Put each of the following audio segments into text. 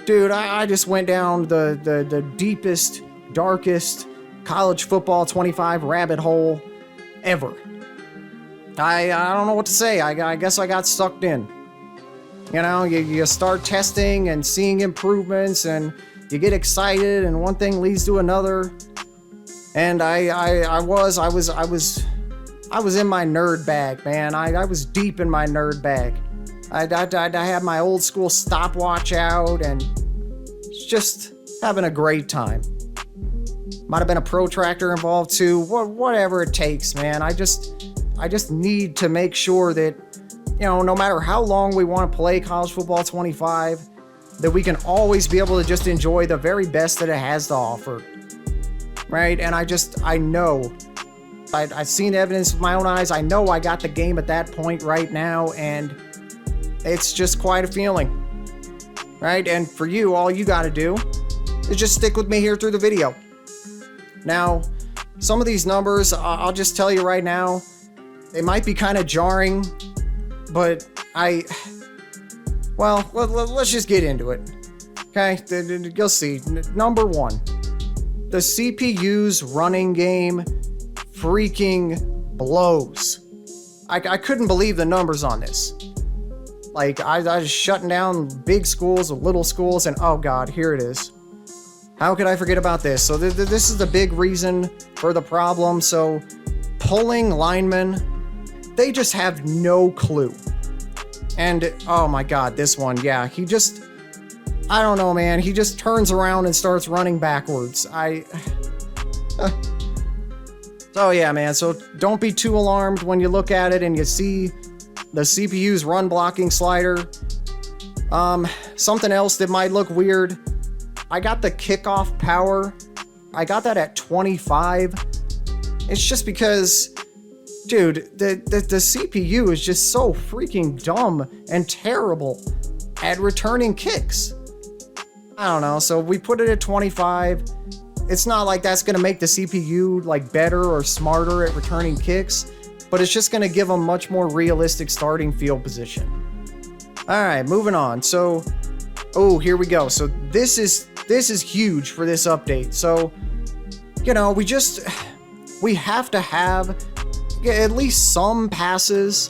Dude, I just went down the deepest, darkest college football 25 rabbit hole ever. I don't know what to say. I guess I got sucked in. You know, you start testing and seeing improvements, and you get excited, and one thing leads to another. And I was in my nerd bag, man. I was deep in my nerd bag. I had my old school stopwatch out and just having a great time. Might have been a protractor involved too. Whatever it takes, man. I just need to make sure that, you know, no matter how long we want to play college football 25, that we can always be able to just enjoy the very best that it has to offer. Right? And I know, I've seen evidence with my own eyes. I know I got the game at that point right now, and it's just quite a feeling. Right? And for you, all you got to do is just stick with me here through the video. Now, some of these numbers, I'll just tell you right now, they might be kind of jarring, but well, let's just get into it. Okay, you'll see. Number one, the CPU's running game freaking blows. I couldn't believe the numbers on this. Like, I was shutting down big schools with little schools, and oh god, here it is. How could I forget about this? So this is the big reason for the problem. So pulling linemen, they just have no clue. And oh my god, this one, yeah, he just, I don't know, man, he just turns around and starts running backwards. So yeah, man, so don't be too alarmed when you look at it and you see the CPU's run blocking slider. Something else that might look weird, I got the kickoff power. I got that at 25. It's just because, dude, the CPU is just so freaking dumb and terrible at returning kicks. I don't know, so we put it at 25. It's not like that's gonna make the CPU like better or smarter at returning kicks, but it's just gonna give them much more realistic starting field position. All right, moving on. So, oh, here we go. So this is huge for this update. So, you know, we have to have at least some passes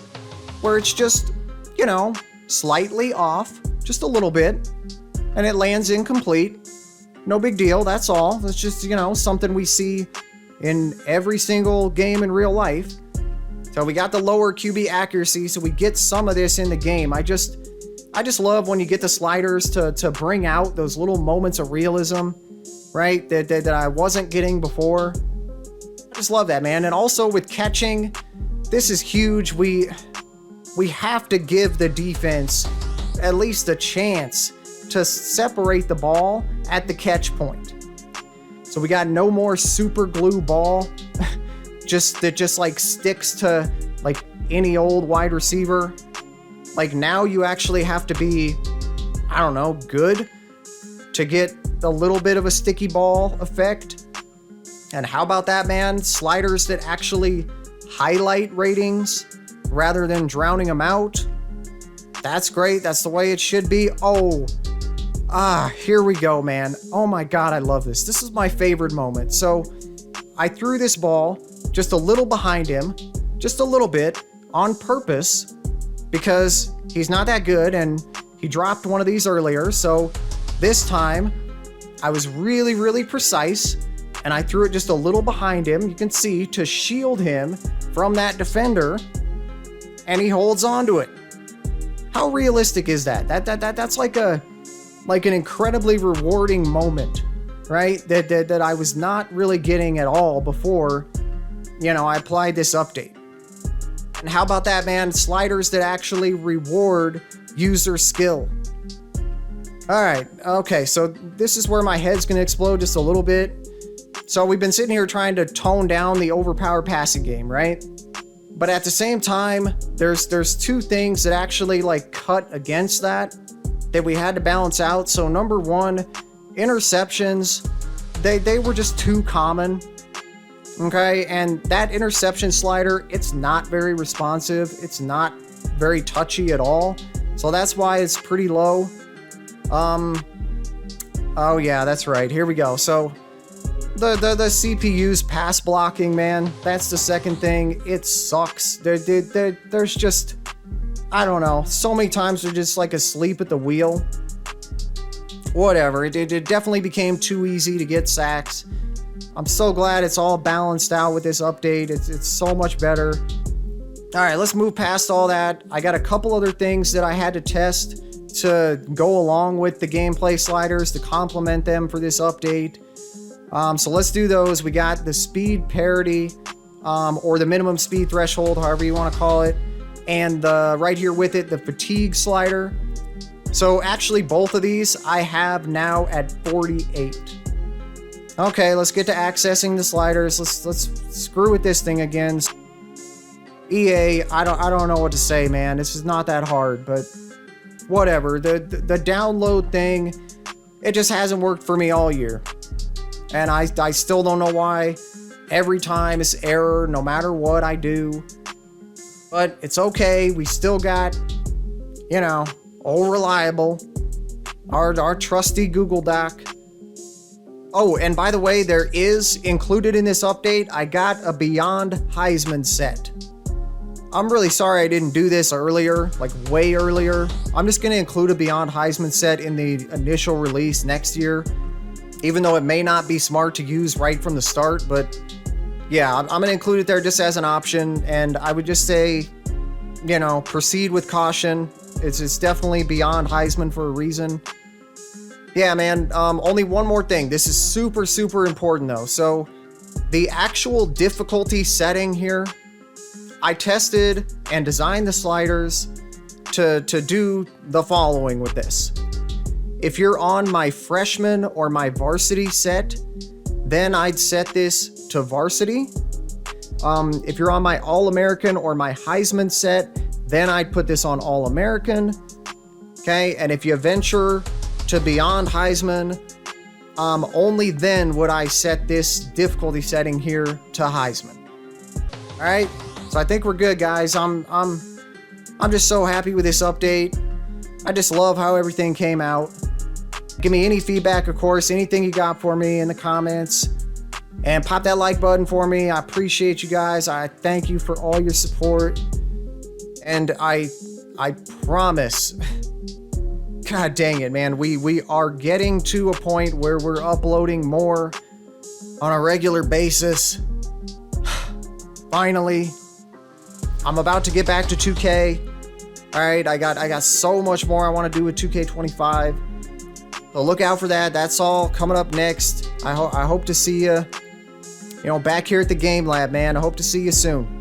where it's just, you know, slightly off, just a little bit, and it lands incomplete. No big deal, that's all. That's just, you know, something we see in every single game in real life. So we got the lower QB accuracy, so we get some of this in the game. I just love when you get the sliders to bring out those little moments of realism, right? That I wasn't getting before. I just love that, man. And also with catching, this is huge. We have to give the defense at least a chance to separate the ball at the catch point. So we got no more super glue ball that just like sticks to like any old wide receiver. Like now you actually have to be, I don't know, good to get a little bit of a sticky ball effect. And how about that, man? Sliders that actually highlight ratings rather than drowning them out. That's great. That's the way it should be. Here we go, man. Oh my god, I love this. This is my favorite moment. So I threw this ball just a little behind him, just a little bit on purpose, because he's not that good and he dropped one of these earlier. So this time I was really, really precise and I threw it just a little behind him, you can see, to shield him from that defender, and he holds on to it. How realistic is that? That's like an incredibly rewarding moment, right? That I was not really getting at all before, you know, I applied this update. And how about that, man? Sliders that actually reward user skill. All right, okay, so this is where my head's gonna explode just a little bit. So we've been sitting here trying to tone down the overpowered passing game, right? But at the same time, there's two things that actually like cut against that we had to balance out. So number one, interceptions, they were just too common. Okay, and that interception slider, it's not very responsive. It's not very touchy at all. So that's why it's pretty low. Oh yeah, that's right. Here we go. So the CPU's pass blocking, man, that's the second thing. It sucks. There's just, I don't know, so many times they're just like asleep at the wheel. Whatever, it definitely became too easy to get sacks. I'm so glad it's all balanced out with this update. It's so much better. All right, let's move past all that. I got a couple other things that I had to test to go along with the gameplay sliders to complement them for this update. So let's do those. We got the speed parity, or the minimum speed threshold, however you want to call it, and right here with it, the fatigue slider. So actually both of these I have now at 48. Okay, let's get to accessing the sliders. Let's screw with this thing again. EA, I don't know what to say, man. This is not that hard, but whatever. The download thing, it just hasn't worked for me all year. And I still don't know why. Every time it's error, no matter what I do. But it's okay. We still got, you know, old reliable, our trusty Google Doc. Oh, and by the way, there is included in this update, I got a Beyond Heisman set. I'm really sorry I didn't do this earlier, like way earlier. I'm just going to include a Beyond Heisman set in the initial release next year, even though it may not be smart to use right from the start. But yeah, I'm going to include it there just as an option. And I would just say, you know, proceed with caution. It's definitely Beyond Heisman for a reason. Yeah, man, only one more thing. This is super, super important though. So the actual difficulty setting here, I tested and designed the sliders to do the following with this. If you're on my freshman or my varsity set, then I'd set this to varsity. If you're on my All-American or my Heisman set, then I'd put this on All-American. Okay, and if you venture to Beyond Heisman, only then would I set this difficulty setting here to Heisman. All right. So I think we're good, guys. I'm just so happy with this update. I just love how everything came out. Give me any feedback, of course, anything you got for me in the comments. And pop that like button for me. I appreciate you guys. I thank you for all your support. And I promise, God dang it, man, we are getting to a point where we're uploading more on a regular basis. Finally. I'm about to get back to 2K. All right, I got so much more I want to do with 2K25. So look out for that. That's all coming up next. I hope to see you, back here at the Game Lab, man. I hope to see you soon.